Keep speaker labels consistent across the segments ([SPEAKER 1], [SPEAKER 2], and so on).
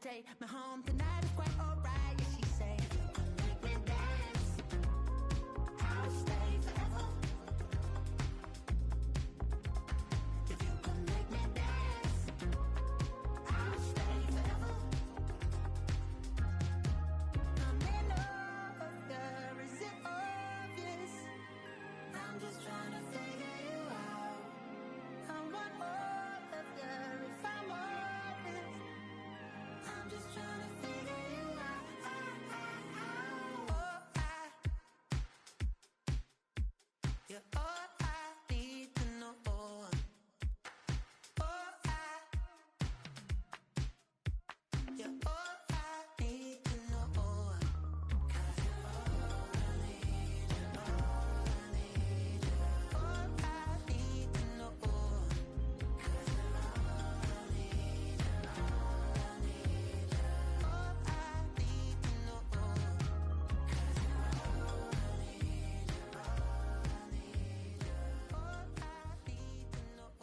[SPEAKER 1] take me home tonight is quite alright. Yeah, she say, make me dance. I'll stay forever. If you can make me dance, I'll stay forever. I'm in love, yeah, is it obvious? I'm just trying to figure you out. I want all of you if I'm honest. I'm just trying to figure you out. You're all I need to know. You're all I need to know. 'Cause you're all I need, you're all I need, you're all I need to know. 'Cause you're all I need, you're all I need, you're all I need to know. 'Cause you're all I need, you're all I need, you're all I need to know. 'Cause you're all I need, you're all I need, you're all I need, you're all I need to know.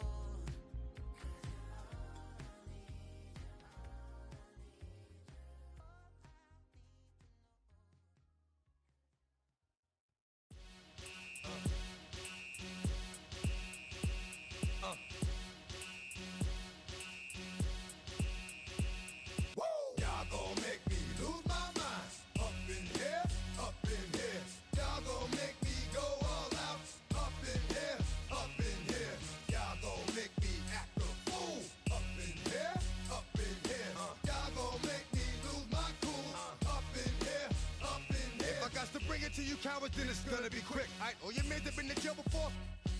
[SPEAKER 2] Y'all gon' make me lose my mind. Up in here, up in here. Y'all gon' make me go all out. Up in here, up in here. Y'all gon' make me act a fool. Up in here, up in here. Y'all gon' make me lose my cool. Up in here, up in here. If I got to bring it to you cowards, then it's gonna be quick. Alright, all your men that been to jail before?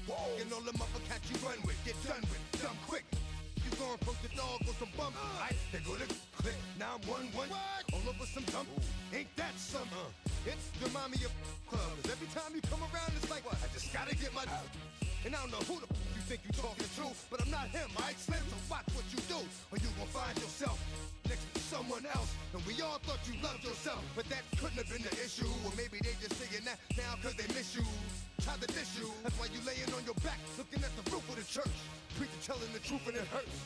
[SPEAKER 2] Whoa. And all them other cats you run with, get done with, dumb quick. You gon' approach the dog with some bump. Alright, they go to click 911. All over some dump. Ain't that some? It's remind me of club. 'Cause every time you come around, it's like, I just gotta get my. And I don't know who the you think you talking to, but I'm not him, alright, Slim? So watch what you do, or you gon' find yourself next to someone else. And we all thought you loved yourself, but that couldn't have been the issue. Or maybe they just saying that now 'cause they miss you. Tried to diss you, that's why you laying on your back, looking at the roof of the church. Preacher telling the truth and it hurts.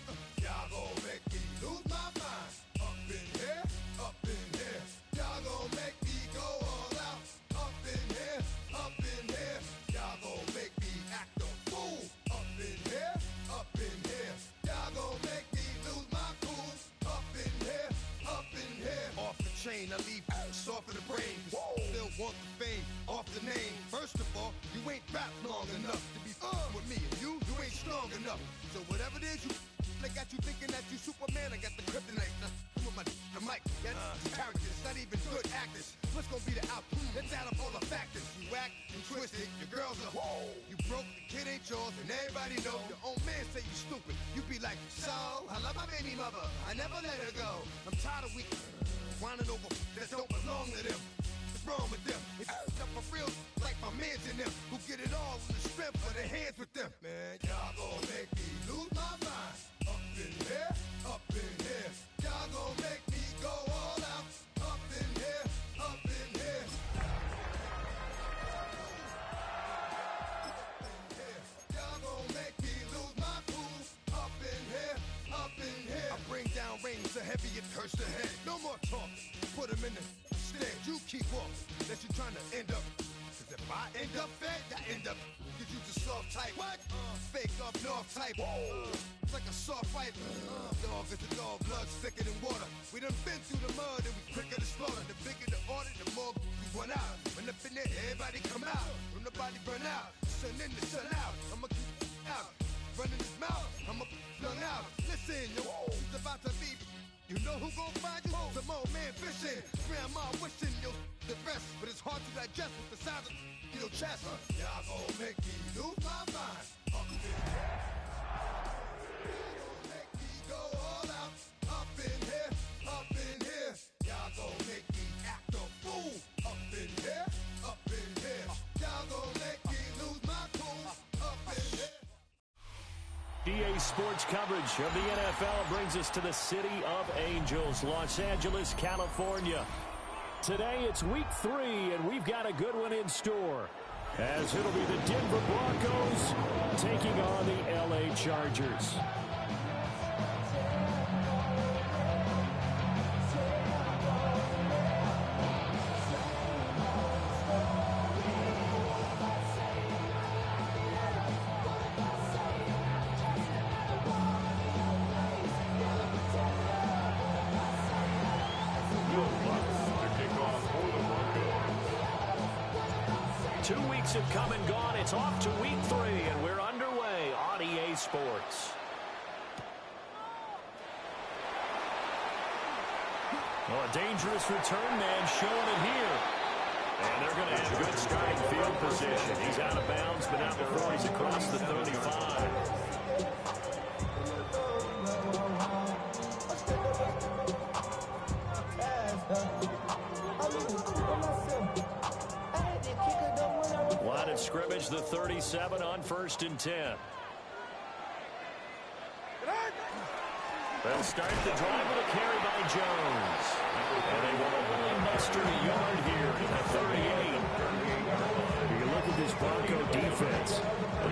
[SPEAKER 2] Y'all gon' make me lose my mind. Up in here, up in here. Y'all gon' make me go all out. Up in here, up in here. Y'all gon' make me act a fool. Up in here, up in here. Y'all gon' make me lose my cool. Up in here, up in here. Off the chain, I leave soft in the brain. Still want the fame, off the name. First of all, you ain't rap long enough to be with me. And you ain't strong enough. So whatever it is you they got you thinking that you Superman, I got the kryptonite. Come with the mic, yeah, characters, not even good actors. What's gonna be the outcome? Let's add up all the factors. You act, you twisted, your girls are you broke, the kid ain't yours, and everybody know. Your own man say you stupid. You be like, so, I love my baby mother, I never let her go. I'm tired of weak whining over that don't belong to them. What's wrong with them? If you up for real, like my mans in them, who get it all in the strength of their hands with them. Man, y'all gon' make me lose my mind. Up in here, up in here. Y'all gon' make me go all out. Up in here, up in here. Y'all gon' make me lose my cool. Up in here, up in here. I bring down rain so heavy it hurts the head. No more talking. Put them in the stand. You keep walking. Unless you trying to end up. Cause if I end up fed, I end up. Cause you the soft type. What? Fake up north type. It's like a soft fight. Dog is a dog, blood thicker than water. We done been through the mud and we quicker to slaughter. The bigger the order, the more we run out. When up in there, everybody come out. When the body burn out, sun in the sun out. I'ma keep out. Running his mouth, I'ma flung out. Listen, yo, it's about to be. You know who gon' find you? Some old man fishing. Grandma wishing you'll the rest. But it's hard to digest with the size of your chest. Y'all gon' make me lose my mind. Up in here. Y'all gon' make me go all out. Up in here, up in here. Y'all gon' make me act a fool. Up in here, up in here. Y'all gon' make me lose my cool. Up in here.
[SPEAKER 3] EA Sports coverage of the NFL brings us to the City of Angels, Los Angeles, California. Today it's week 3, and we've got a good one in store, as it'll be the Denver Broncos taking on the LA Chargers. weeks have come and gone. It's off to week 3, and we're underway on EA Sports. Well, a dangerous return man showing it here. And they're going to have good starting field position. He's out of bounds, but not before he's across the 35. Line of scrimmage, the 37 on 1st and 10. They'll start the drive with a carry by Jones. And they will only muster a yard here at the 38. You look at this Bronco defense.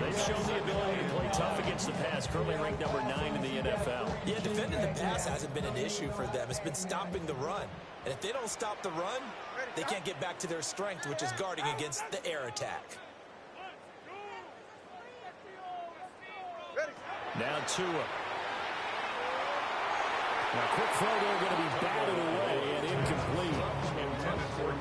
[SPEAKER 3] They've shown the ability to play tough against the pass, currently ranked number 9 in the NFL.
[SPEAKER 4] Yeah, defending the pass hasn't been an issue for them. It's been stopping the run. And if they don't stop the run, they can't get back to their strength, which is guarding against the air attack.
[SPEAKER 3] Now Tua. Now, quick throw there, going to be batted away and incomplete.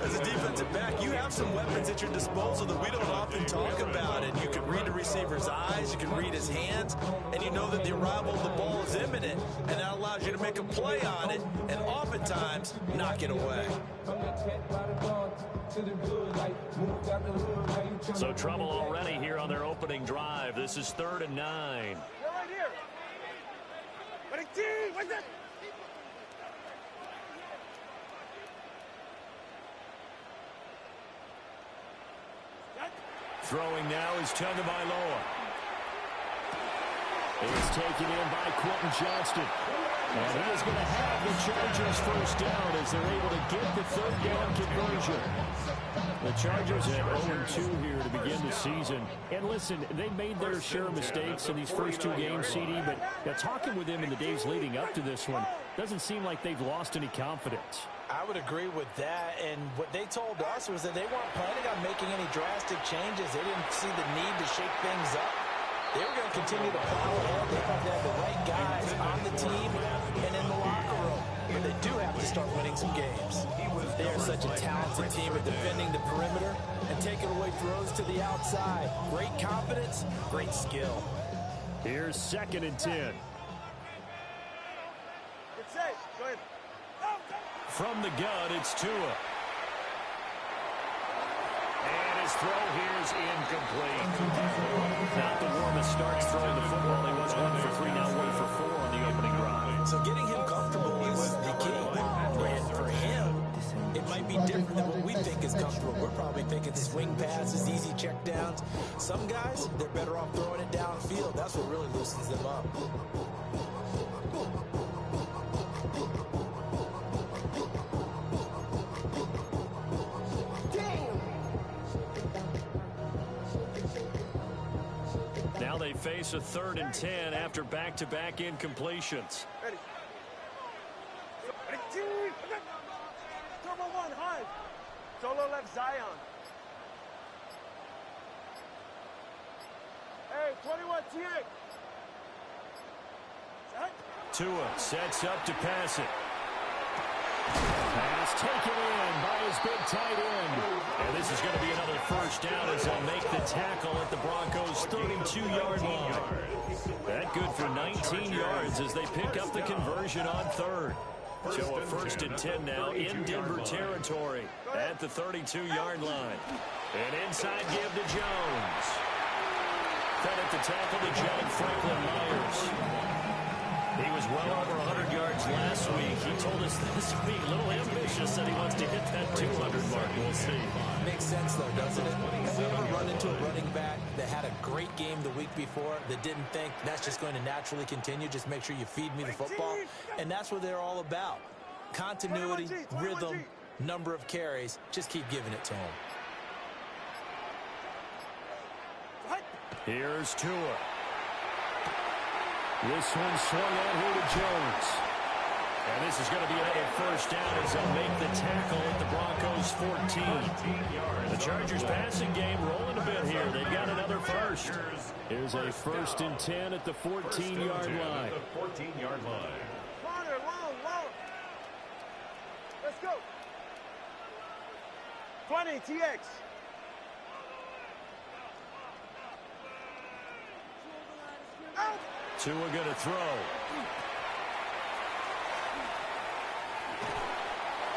[SPEAKER 4] As a defensive back, you have some weapons at your disposal that we don't often talk about. And you can read the receiver's eyes, you can read his hands, and you know that the arrival of the ball is imminent. And that allows you to make a play on it and oftentimes knock it away.
[SPEAKER 3] So trouble already here on their opening drive. This is 3rd and 9.
[SPEAKER 5] Right here. What's that?
[SPEAKER 3] Throwing now is Tagovailoa. It's taken in by Quentin Johnston. And he is going to have the Chargers first down as they're able to get the 3rd down conversion. The Chargers have 0-2 here to begin the season. And listen, they made their share of mistakes in these first 2 games, CD, but talking with them in the days leading up to this one, doesn't seem like they've lost any confidence.
[SPEAKER 4] I would agree with that, and what they told us was that they weren't planning on making any drastic changes. They didn't see the need to shake things up. They were going to continue to plow ahead. They have to have the right guys on the team and in the locker room. But they do have to start winning some games. They are such a talented team at defending the perimeter and taking away throws to the outside. Great confidence, great skill.
[SPEAKER 3] Here's 2nd and 10.
[SPEAKER 5] It's safe. Go ahead.
[SPEAKER 3] From the gun, it's Tua. And his throw here is incomplete. Not the warmest starts throwing the football. He was 1 for 3, now 1 for 4 on the opening drive.
[SPEAKER 4] So getting him comfortable is the key. And for him, it might be different than what we think is comfortable. We're probably thinking swing passes, easy checkdowns. Some guys, they're better off throwing it downfield. That's what really loosens them up.
[SPEAKER 3] Now they face a 3rd and 10 after back-to-back incompletions.
[SPEAKER 5] Ready. Turbo 1, high. Solo left Zion. Hey, 21 TX.
[SPEAKER 3] Tua sets up to pass it. Pass taken in by his big tight end. And this is going to be another first down as they'll make the tackle at the Broncos' 32-yard line. That good for 19 yards as they pick up the conversion on 3rd. So a 1st and 10 now in Denver territory at the 32-yard line. And inside give to Jones. Fed at the tackle to John Franklin Myers. He was well over 100 yards last week. He told us this week, a little ambitious, that he wants to hit that 200 mark. We'll see.
[SPEAKER 4] Makes sense, though, doesn't it? Have you ever run into a running back that had a great game the week before that didn't think that's just going to naturally continue? Just make sure you feed me the football. And that's what they're all about. Continuity, rhythm, number of carries. Just keep giving it to him.
[SPEAKER 3] Here's Tua. This one swung out here to Jones. And this is going to be another first down as they'll make the tackle at the Broncos' 14. The Chargers passing game rolling a bit here. They've got another first. Here's a 1st and 10 at the 14-yard line.
[SPEAKER 5] Longer, long. Let's go. 20 TX.
[SPEAKER 3] Tua going to throw.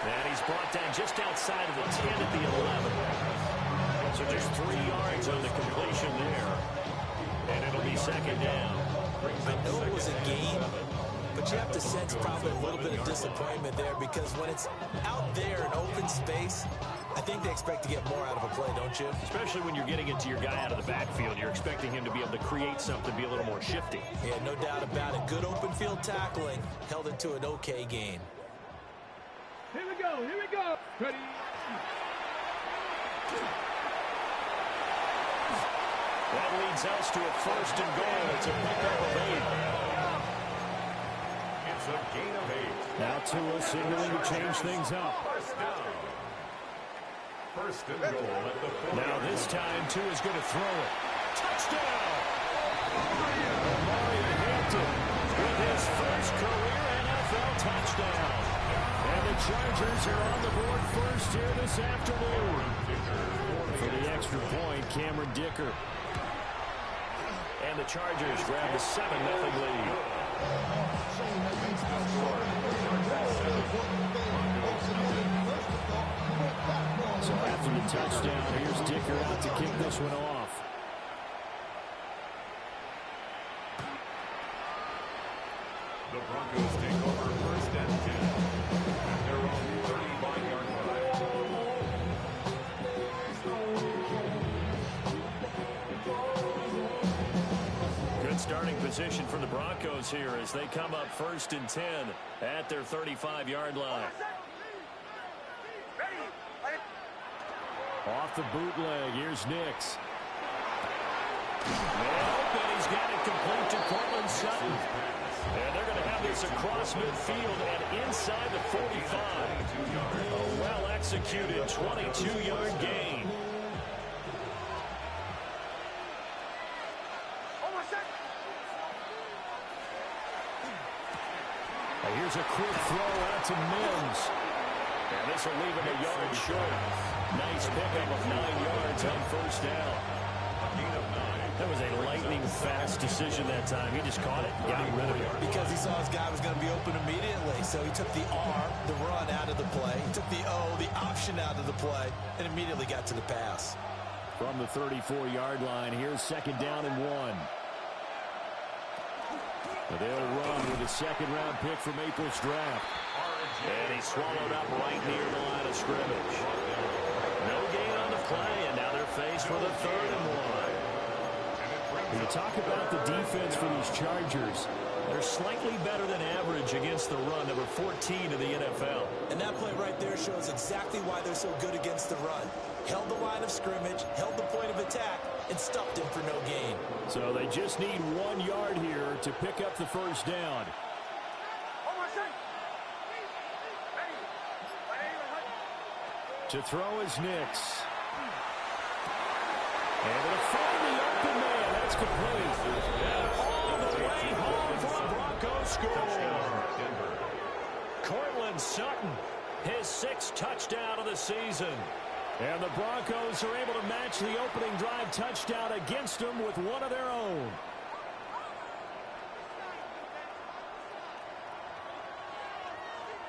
[SPEAKER 3] And he's brought down just outside of the 10 at the 11. So just 3 yards on the completion there. And it'll be second down.
[SPEAKER 4] I know it was a game, but you have to sense probably a little bit of disappointment there because when it's out there in open space, I think they expect to get more out of a play, don't you?
[SPEAKER 3] Especially when you're getting it to your guy out of the backfield. You're expecting him to be able to create something, be a little more shifty.
[SPEAKER 4] Yeah, no doubt about it. Good open field tackling held it to an okay gain.
[SPEAKER 5] Here we go. Here we go. Ready.
[SPEAKER 3] That leads us to a first and goal. It's a pickup of 8.
[SPEAKER 5] It's a gain of 8.
[SPEAKER 3] Now Tua signaling to change things up.
[SPEAKER 5] First down. First and goal at the 40.
[SPEAKER 3] Now this time Tua's going to throw it. Touchdown! Mario Hampton with his first career NFL touchdown. And the Chargers are on the board first here this afternoon. For the extra point, Cameron Dicker. And the Chargers grab the 7-0 lead. So after the touchdown, here's Dicker out to kick this one off.
[SPEAKER 5] The Broncos take over first and 10 at their own 35-yard line.
[SPEAKER 3] Good starting position for the Broncos here as they come up first and 10 at their 35-yard line. Off the bootleg, here's Nix. And he's got it complete to Cortland Sutton. And they're going to have this across midfield and inside the 45. A well-executed 22-yard gain. Here's a quick throw out to Mims. And this will leave him a yard short. Nice pickup of 9 yards on first down. That was a lightning-fast decision that time. He just caught it, got rid of it.
[SPEAKER 4] Because he saw his guy was going to be open immediately. So he took the R, the run, out of the play. He took the O, the option out of the play, and immediately got to the pass.
[SPEAKER 3] From the 34-yard line, here's second down and 1. They'll run with a second-round pick from April's draft. And he's swallowed up right near the line of scrimmage. No gain on the play, and now they're faced with a 3rd and 1. When you talk about the defense for these Chargers, they're slightly better than average against the run, number 14 in the NFL.
[SPEAKER 4] And that play right there shows exactly why they're so good against the run. Held the line of scrimmage, held the point of attack, and stuffed him for no gain.
[SPEAKER 3] So they just need 1 yard here to pick up the first down. To throw is Nix. And it'll find the open man. That's complete. And all the way home for a Broncos score. Cortland Sutton, his 6th touchdown of the season. And the Broncos are able to match the opening drive touchdown against them with one of their own.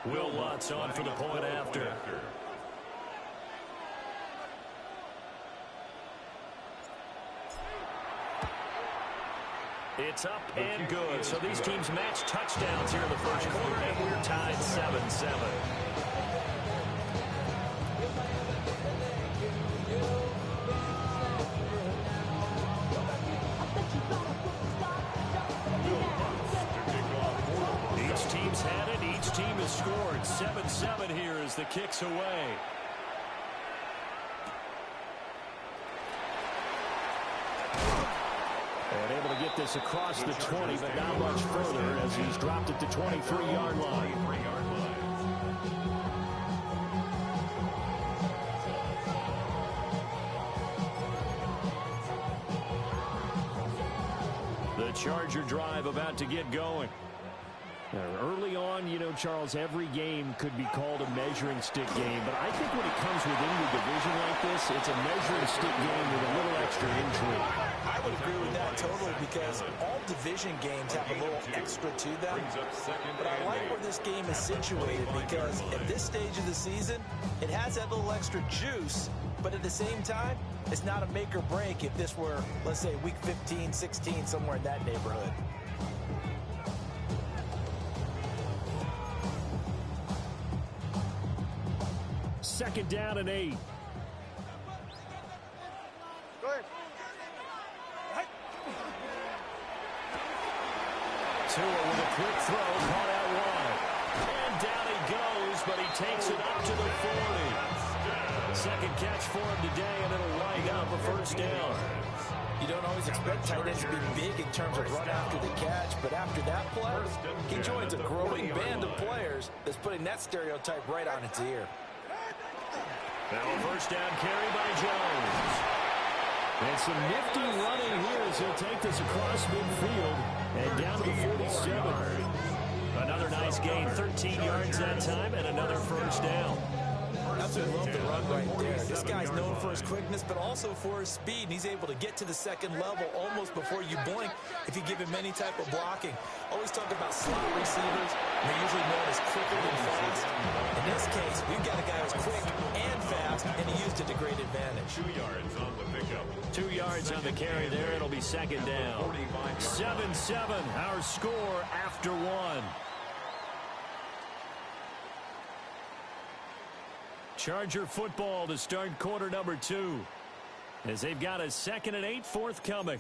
[SPEAKER 3] Will Lutz on for the point after. It's up and good. So these teams match touchdowns here in the first quarter, and we're tied 7-7. Each team's had it. Each team has scored. 7-7 here as the kick's away. And able to get this across the 20, but not much further as he's dropped it to 23-yard line. The Charger drive about to get going. Early on, you know, Charles, every game could be called a measuring stick game. But I think when it comes within the division like this, it's a measuring stick game with a little extra intrigue.
[SPEAKER 4] I would agree with that totally because all division games have a little extra to them. But I like where this game is situated because at this stage of the season, it has that little extra juice. But at the same time, it's not a make or break if this were, let's say, week 15, 16, somewhere in that neighborhood.
[SPEAKER 3] Second down and 8.
[SPEAKER 6] Go ahead.
[SPEAKER 3] Tua with a quick throw, caught out wide. And down he goes, but he takes it up to the 40. Second catch for him today, and it'll wind up a first down.
[SPEAKER 4] You don't always expect tight ends to be big in terms of run after the catch, but after that play, he joins a growing band of players that's putting that stereotype right on its ear.
[SPEAKER 3] Now a first down carry by Jones. And some nifty running here as he'll take this across midfield and down to the 47. Another nice gain, 13 yards that time, and another first down.
[SPEAKER 4] That's what I love the run right there. This guy's known for his quickness, but also for his speed. And he's able to get to the second level almost before you blink if you give him any type of blocking. Always talk about slot receivers. They're usually known as quicker than fast. In this case, we've got a guy who's quick and fast, and he used it to great advantage.
[SPEAKER 5] 2 yards on the pickup.
[SPEAKER 3] 2 yards on the carry there. It'll be second down. 7-7, our score after one. Charger football to start quarter number 2 as they've got a 2nd and 8 forthcoming.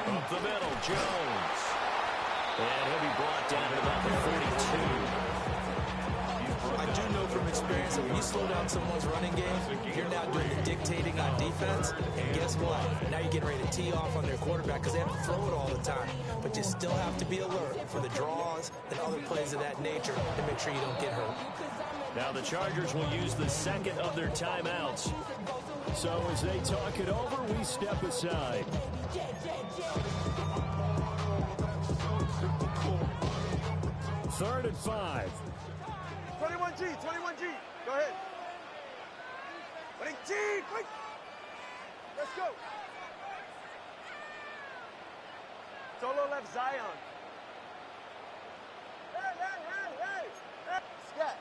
[SPEAKER 3] Up the middle, Jones. And he'll be brought down at about the 42.
[SPEAKER 4] I do know from experience that when you slow down someone's running game, you're now doing the dictating on defense. And guess what? Now you're getting ready to tee off on their quarterback because they have to throw it all the time. But you still have to be alert for the draws and other plays of that nature to make sure you don't get hurt.
[SPEAKER 3] Now the Chargers will use the second of their timeouts. So as they talk it over, we step aside. Third and 5.
[SPEAKER 6] 21G, 21G. Go ahead. 20G, quick. Let's go. Solo left Zion. Hey. Scat.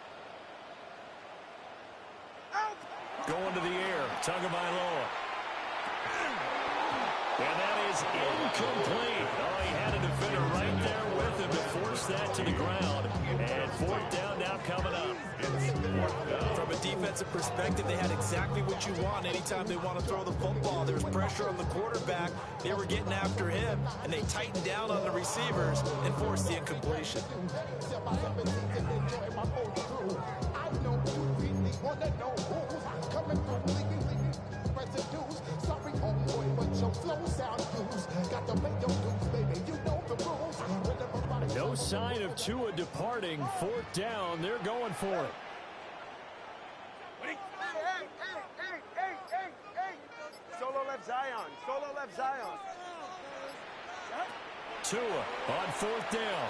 [SPEAKER 6] Out.
[SPEAKER 3] Going to the air, Tagovailoa. And that is incomplete. Oh, he had a defender right there with him to force that to the ground. And fourth down now coming up.
[SPEAKER 4] From a defensive perspective, they had exactly what you want anytime they want to throw the football. There was pressure on the quarterback. They were getting after him, and they tightened down on the receivers and forced the incompletion.
[SPEAKER 3] No sign of Tua departing. Fourth down, they're going for it.
[SPEAKER 6] Hey. Solo left Zion.
[SPEAKER 3] Tua on fourth down.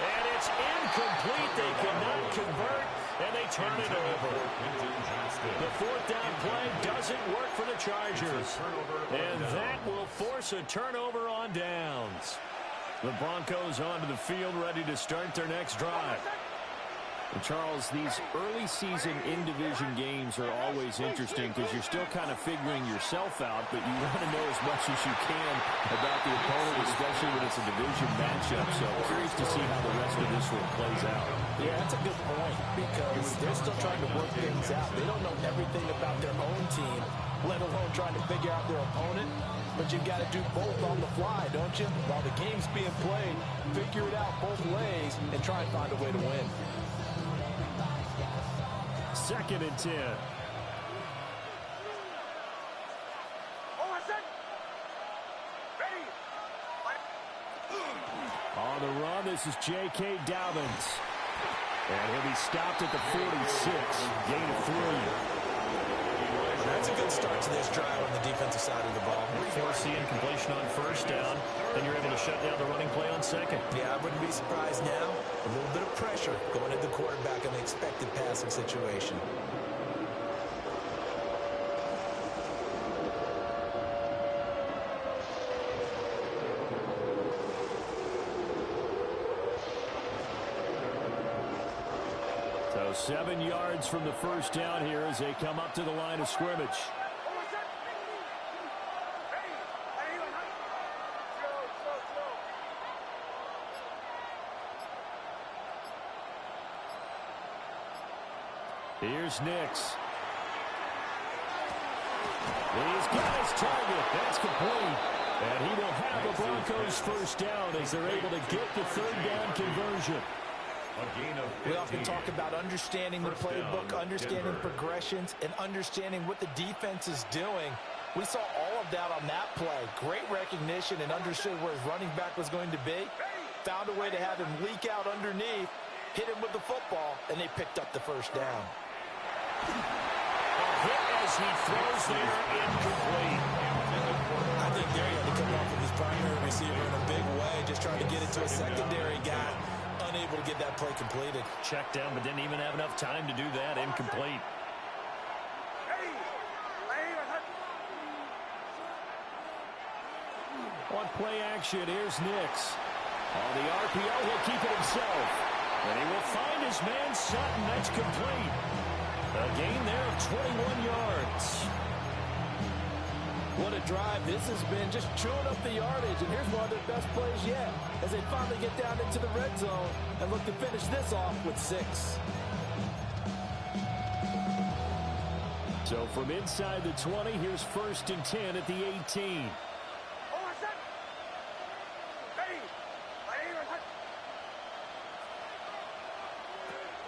[SPEAKER 3] And it's incomplete. They cannot convert, and they turn it over. The fourth down play doesn't work for the Chargers. And that will force a turnover on downs. The Broncos onto the field, ready to start their next drive. And Charles, these early season in-division games are always interesting because you're still kind of figuring yourself out, but you want to know as much as you can about the opponent, especially when it's a division matchup. So curious to see how the rest of this one plays out.
[SPEAKER 4] Yeah, that's a good point because they're still trying to work things out. They don't know everything about their own team, let alone trying to figure out their opponent. but you've got to do both on the fly, don't you? While the game's being played, figure it out both ways and try and find a way to win.
[SPEAKER 3] 2nd and 10. On the run, this is J.K. Dobbins. And he'll be stopped at the 46. Gain of 3.
[SPEAKER 4] That's a good start to this drive on the defensive side of the ball.
[SPEAKER 3] Force the incompletion on 1st down. Then you're able to shut down the running play on 2nd.
[SPEAKER 4] Yeah, I wouldn't be surprised now. A little bit of pressure going at the quarterback in the expected passing situation.
[SPEAKER 3] So 7 yards from the 1st down here as they come up to the line of scrimmage. Here's Nix. He's got his target. That's complete. And he will have the Broncos 1st down as they're able to get the 3rd down conversion.
[SPEAKER 4] We often talk about understanding the playbook, understanding progressions, and understanding what the defense is doing. We saw all of that on that play. Great recognition and understood where his running back was going to be. Found a way to have him leak out underneath, hit him with the football, and they picked up the 1st down.
[SPEAKER 3] A hit as he throws there, incomplete.
[SPEAKER 4] I think there he had to come off of his primary receiver in a big way, just trying to get it to a secondary guy. Unable to get that play completed.
[SPEAKER 3] Checked down, but didn't even have enough time to do that. Incomplete. On play action, here's Nix. On the RPO, he'll keep it himself. And he will find his man, Sutton. That's complete. A gain there of 21 yards.
[SPEAKER 4] What a drive this has been, just chewing up the yardage. And here's one of their best plays yet as they finally get down into the red zone and look to finish this off with 6.
[SPEAKER 3] So from inside the 20, here's 1st and 10 at the 18.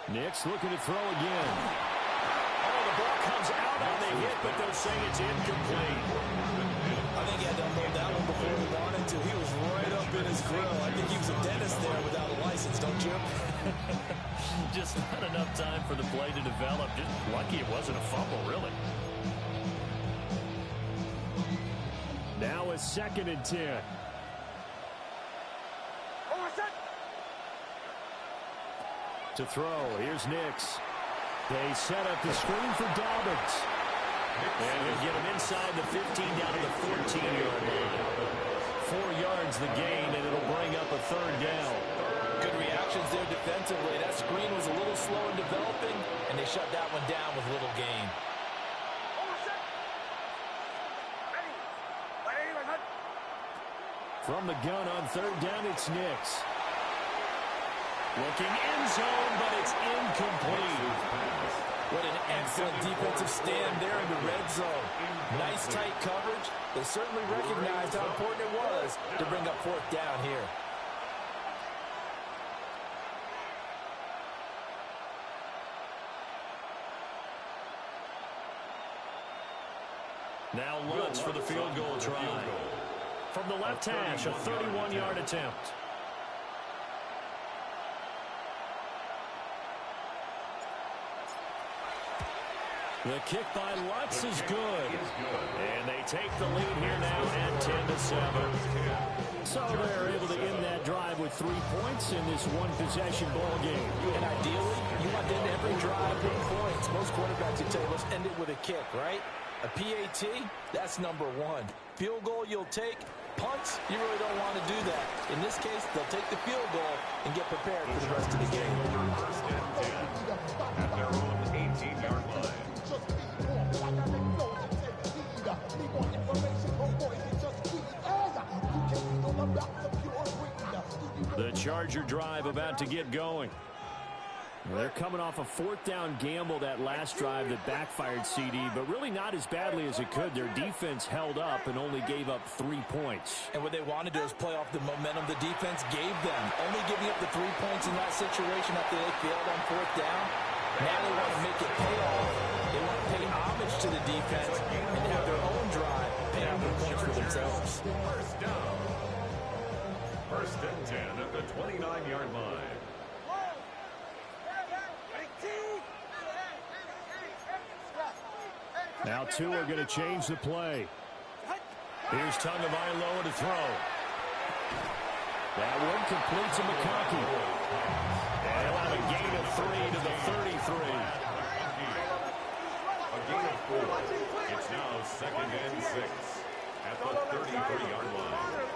[SPEAKER 3] Nix looking to throw again. Oh, the ball comes out on the hit, but they'll say it's incomplete.
[SPEAKER 4] I think he had to unload that one before he wanted to. He was right up in his grill. I think he was a dentist there without a license, don't you?
[SPEAKER 3] Just not enough time for the play to develop. Just lucky it wasn't a fumble, really. Now a 2nd and 10. To throw, here's Nix. They set up the screen for Dobbins. And he'll get him inside the 15 down to the 14-yard line. 4 yards the gain, and it'll bring up a 3rd down.
[SPEAKER 4] Good reactions there defensively. That screen was a little slow in developing, and they shut that one down with little gain.
[SPEAKER 3] From the gun on 3rd down, it's Nix. Looking end zone, but it's incomplete.
[SPEAKER 4] What an excellent defensive stand there in the red zone. Nice tight coverage. They certainly recognized how important it was to bring up 4th down here.
[SPEAKER 3] Now Lutz for the field goal try. From the left hash, a 31-yard attempt. The kick by Lutz is good. And they take the lead here now at 10-7. So they're able to end that drive with 3 points in this one-possession ball game.
[SPEAKER 4] And ideally, you want to end every drive with points. Most quarterbacks would tell you, let's end it with a kick, right? A PAT, that's number 1. Field goal you'll take. Punts, you really don't want to do that. In this case, they'll take the field goal and get prepared for the rest of the game.
[SPEAKER 5] 1st and 10 at their own 18-yard line.
[SPEAKER 3] The Charger drive about to get going. They're coming off a fourth down gamble that last drive that backfired, CD, but really not as badly as it could. Their defense held up and only gave up 3 points.
[SPEAKER 4] And what they wanted to do is play off the momentum the defense gave them. Only giving up the 3 points in that situation after they failed on fourth down. Now they want to make it pay off. They want to pay homage to the defense and have their own drive pay out the points for themselves.
[SPEAKER 5] First down. First and 10 at the 29-yard line.
[SPEAKER 3] Now two are going to change the play. Here's Tagovailoa to throw. That one complete to McConkey. And he'll have a gain of 3 to the 33.
[SPEAKER 5] A gain of 4. It's now second and 6 at the 33-yard line.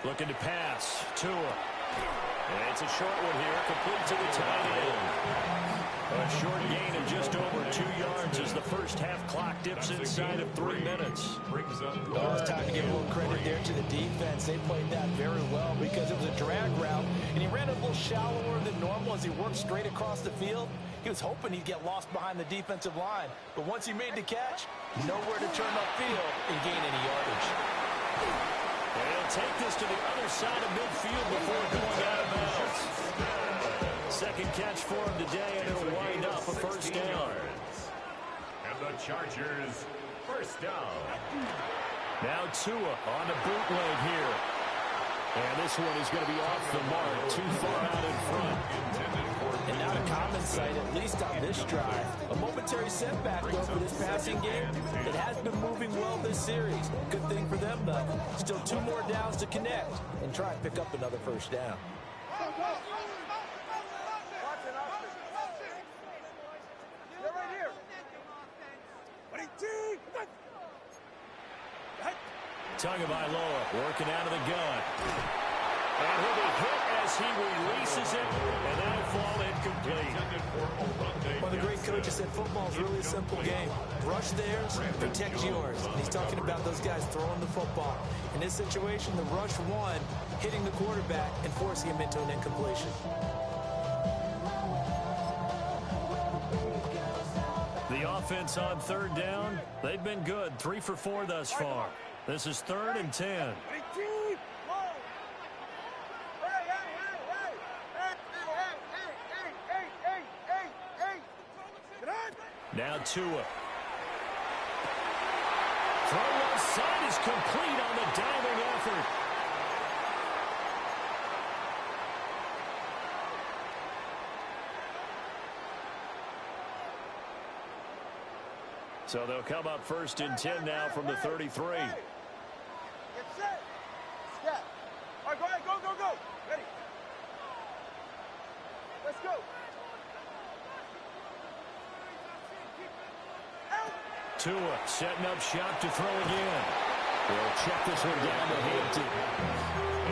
[SPEAKER 3] Looking to pass. Tua. And it's a short one here. Complete to the tight end. A short gain of just over 2 yards as the first half clock dips inside of 3 minutes.
[SPEAKER 5] Brings up
[SPEAKER 4] Oh, it's time to give a little credit there to the defense. They played that very well because it was a drag route, and he ran a little shallower than normal as he worked straight across the field. He was hoping he'd get lost behind the defensive line, but once he made the catch, nowhere to turn upfield and gain any yardage.
[SPEAKER 3] And he'll take this to the other side of midfield before going out of bounds. Second catch for him today, and it'll wind up a first down.
[SPEAKER 5] And the Chargers, first down.
[SPEAKER 3] Now Tua on the bootleg here. And this one is going to be off the mark, too far out in front.
[SPEAKER 4] And now to common sight, at least on this drive. A momentary setback, though, for this passing game. It has been moving well this series. Good thing for them, though. Still 2 more downs to connect and try and pick up another first down.
[SPEAKER 3] Tagovailoa working out of the gun. And he'll be hit as he releases it, and that'll fall incomplete.
[SPEAKER 4] Well, the great coach said football is really a simple game. Rush theirs, protect yours. And he's talking about those guys throwing the football. In this situation, the rush one, hitting the quarterback and forcing him into an incompletion.
[SPEAKER 3] The offense on third down, they've been good. 3 for 4 thus far. This is 3rd and 10. Now Tua. Throw left side is complete on the diving effort. So they'll come up 1st and 10 now from the 33.
[SPEAKER 6] Get set. Step. All right, go ahead. Go, go, go. Ready. Let's go.
[SPEAKER 3] Tua setting up shop to throw again. We'll check this one down to Hampton.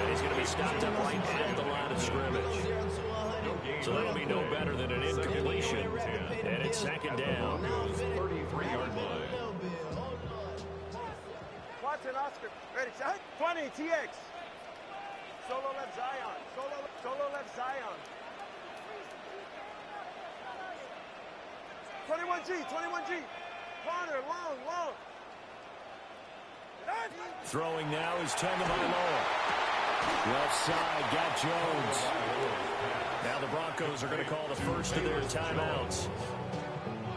[SPEAKER 3] And he's going to be stopped up right at the line of scrimmage. So that'll be no better than an incompletion. And it's 2nd down.
[SPEAKER 5] 33-yard line.
[SPEAKER 6] Watson, Oscar. Ready. Set. 20, TX. Solo left Zion. Solo left Zion. 21G. 21G. Corner, long.
[SPEAKER 3] Throwing now is Tagovailoa. Left side, got Jones. Now the Broncos are going to call the first of their timeouts,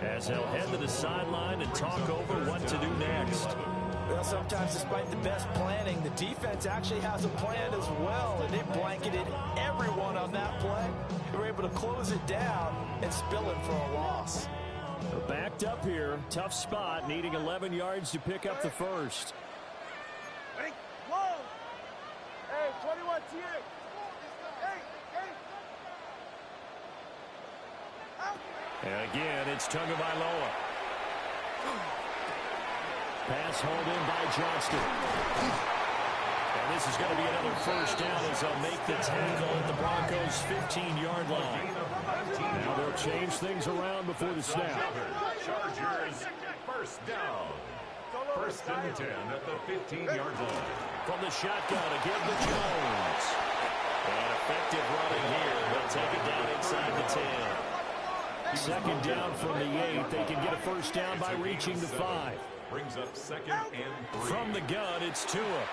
[SPEAKER 3] as they'll head to the sideline and talk over what to do next.
[SPEAKER 4] Well, sometimes despite the best planning, the defense actually has a plan as well, and they blanketed everyone on that play. They were able to close it down and spill it for a loss.
[SPEAKER 3] They're backed up here. Tough spot, needing 11 yards to pick up the first.
[SPEAKER 6] Ready. Long. Hey, 21 TX. Hey. Out.
[SPEAKER 3] And again, it's Tagovailoa. Pass hauled in by Johnston. And this is going to be another first down as they'll make the tackle at the Broncos' 15-yard line. Now they'll change things around before the snap.
[SPEAKER 5] Chargers, first down. 1st and 10 at the 15-yard line.
[SPEAKER 3] From the shotgun, again to Jones. And effective running here. They'll take it down inside the 10. Second down from the 8. They can get a first down by reaching the 5.
[SPEAKER 5] Brings up 2nd and 3.
[SPEAKER 3] From the gun, it's Tua.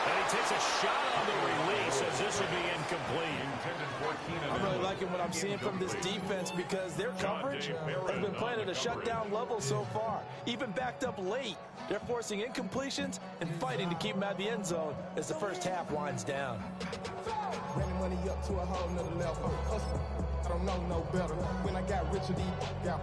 [SPEAKER 3] And he takes a shot on the release as this will be incomplete.
[SPEAKER 4] I'm really liking what I'm seeing from this defense because their coverage has been playing at a shutdown level so far. Even backed up late, they're forcing incompletions and fighting to keep them out of the end zone as the first half winds down.
[SPEAKER 7] Running money up to a whole nother level. I don't know no better. When I got rich of these, yeah.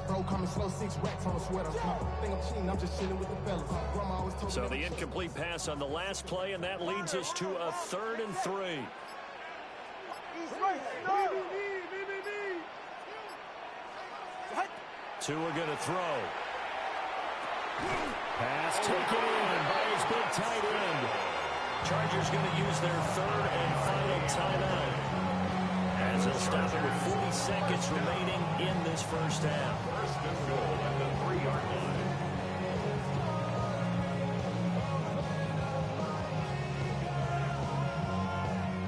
[SPEAKER 7] Bro, coming slow, 6 racks on a sweater. Think I'm cheating, I'm just chilling with the fellas. Grandma always told me.
[SPEAKER 3] So the incomplete pass on the last play, and that leads us to a 3rd and 3. Tua gonna throw. Pass taken in by his big tight end. Chargers gonna use their 3rd and final timeout, as they'll stop it with 40 seconds remaining in this first half.
[SPEAKER 5] First and goal at the 3-yard line.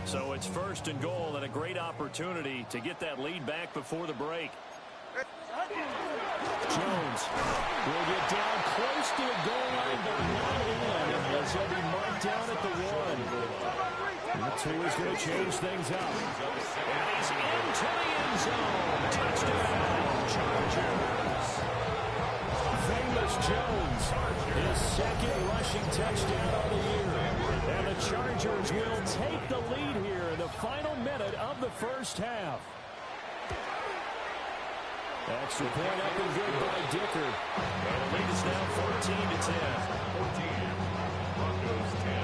[SPEAKER 3] So it's 1st and goal and a great opportunity to get that lead back before the break. Jones will get down close to the goal line, but not in, as he'll be marked down at the 1. The 2 is going to change things up. And he's into the end zone. Touchdown, Chargers. Famous Jones, his 2nd rushing touchdown of the year. And the Chargers will take the lead here in the final minute of the first half. Extra point up and good by Dicker. And the lead is now 14-10.
[SPEAKER 5] 14. Broncos 10.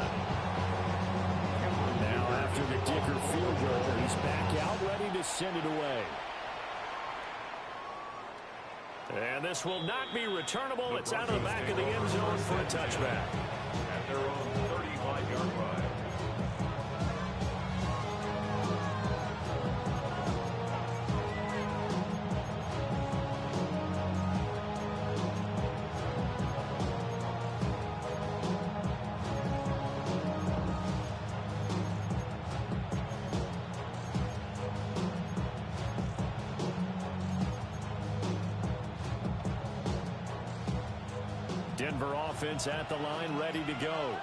[SPEAKER 3] Now after the Dicker field goal, he's back out ready to send it away. And this will not be returnable. It's out of the back of the end zone for a touchback.
[SPEAKER 5] At their own 35-yard line.
[SPEAKER 3] Denver offense at the line, ready to go.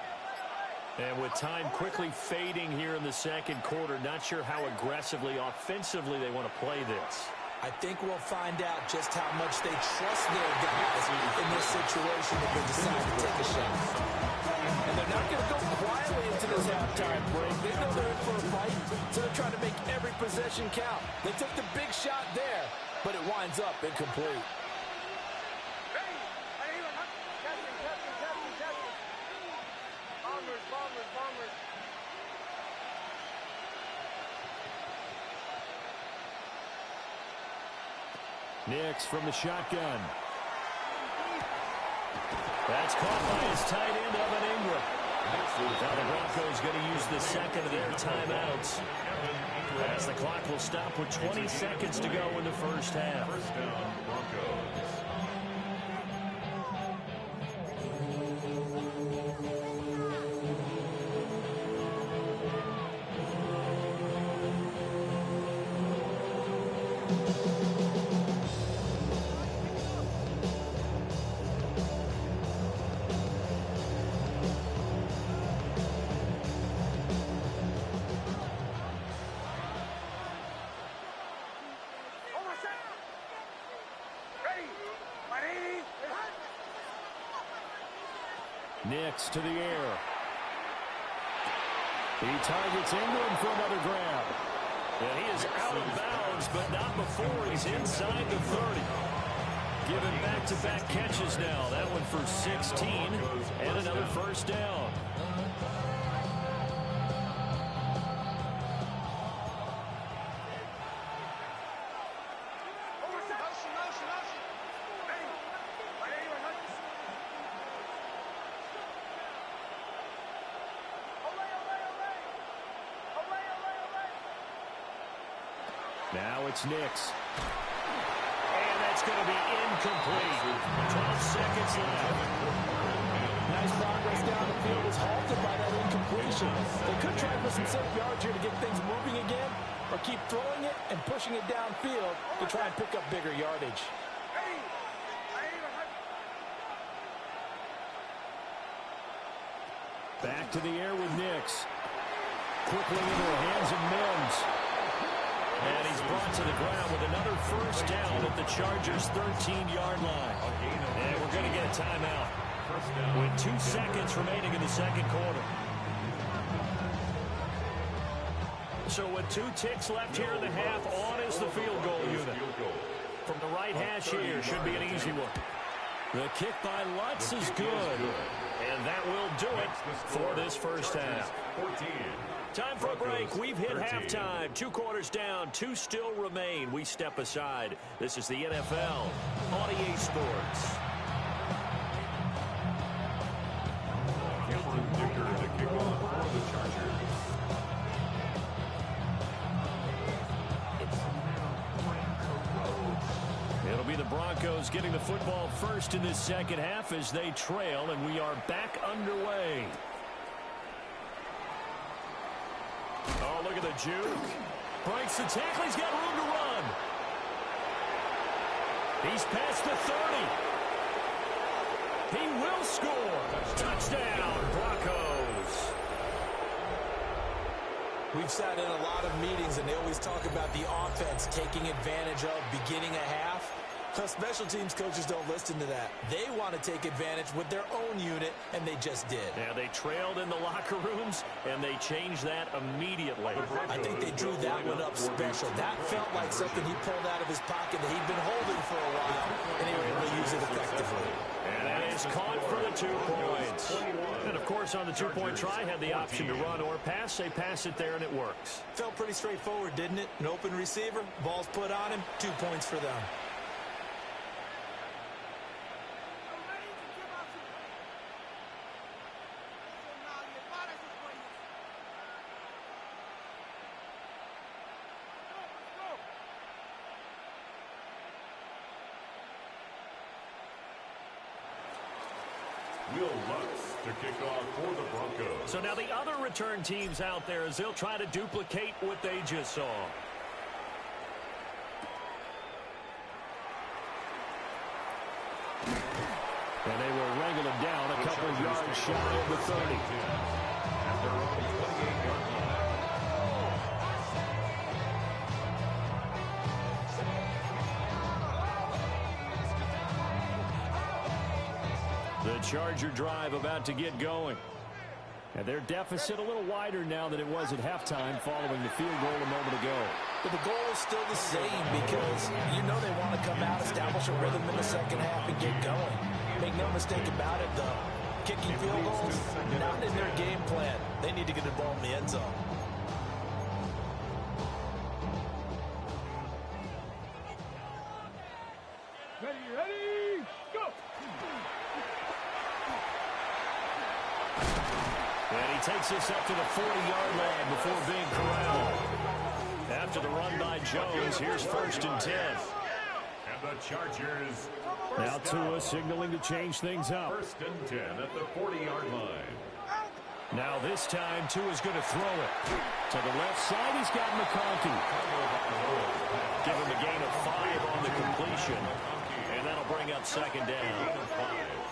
[SPEAKER 3] And with time quickly fading here in the second quarter, not sure how aggressively, offensively they want to play this.
[SPEAKER 4] I think we'll find out just how much they trust their guys in this situation if they decide to take a shot. And they're not going to go quietly into this halftime break. They know they're in for a fight, so they're trying to make every possession count. They took the big shot there, but it winds up incomplete.
[SPEAKER 3] Nix from the shotgun. That's caught by his tight end, Evan Ingram. Now the Broncos going to use the 2nd of their timeouts, as the clock will stop with 20 seconds to go in the first half.
[SPEAKER 5] First down, Broncos.
[SPEAKER 3] Nix to the air. He targets Ingram for another grab. And he is out of bounds, but not before he's inside the 30. Given back-to-back catches now. That one for 16 and another first down. Now it's Nix. And that's going to be incomplete. 12 seconds left.
[SPEAKER 4] Nice progress down the field is halted by that incompletion. for some safe yards here to get things moving again, or keep throwing it and pushing it downfield to try and pick up bigger yardage.
[SPEAKER 3] Back to the air with Nix. Quickly into the hands of Mims. And he's brought to the ground with another first down at the Chargers' 13-yard line. And we're going to get a timeout with 2 seconds remaining in the second quarter. So with 2 ticks left here in the half, on is the field goal unit. From the right hash here, should be an easy one. The kick by Lutz is good. And that will do it for this first half. Time for a break. We've hit halftime. 2 quarters down. 2 still remain. We step aside. This is the NFL on EA Sports.
[SPEAKER 5] Cameron Dicker to kick off for the Chargers.
[SPEAKER 3] It'll be the Broncos getting the football first in this second half as they trail, and we are back underway. Oh, look at the juke. Breaks the tackle. He's got room to run. He's past the 30. He will score. Touchdown, Broncos.
[SPEAKER 4] We've sat in a lot of meetings, and they always talk about the offense taking advantage of beginning a half. Special teams coaches don't listen to that. They want to take advantage with their own unit, and they just did.
[SPEAKER 3] Yeah, they trailed in the locker rooms, and they changed that immediately.
[SPEAKER 4] I think they drew that one up special. That felt like something he pulled out of his pocket that he'd been holding for a while, and they were able to use it effectively.
[SPEAKER 3] And that is caught for the 2 points. And, of course, on the 2-point try, had the option to run or pass. They pass it there, and it works.
[SPEAKER 4] Felt pretty straightforward, didn't it? An open receiver, ball's put on him, 2 points for them.
[SPEAKER 5] Will Lutz to kick off for the Broncos.
[SPEAKER 3] So now the other return teams out there as they'll try to duplicate what they just saw. And they will wrangle him down a couple of yards shy of the 30.
[SPEAKER 5] At their own 28-yard line.
[SPEAKER 3] The Charger drive about to get going. And their deficit a little wider now than it was at halftime following the field goal a moment ago.
[SPEAKER 4] But the goal is still the same because you know they want to come out, establish a rhythm in the second half, and get going. Make no mistake about it, though. Kicking field goals, not in their game plan. They need to get the ball in the end zone.
[SPEAKER 6] Ready, go!
[SPEAKER 3] And he takes this up to the 40-yard line before being corralled. After the run by Jones, here's 1st and 10.
[SPEAKER 5] And the Chargers.
[SPEAKER 3] Now Tua signaling to change things up.
[SPEAKER 5] 1st and 10 at the 40-yard line.
[SPEAKER 3] Now this time Tua's going to throw it. To the left side, he's got McConkey. Give him a gain of 5 on the completion. And that'll bring up 2nd down.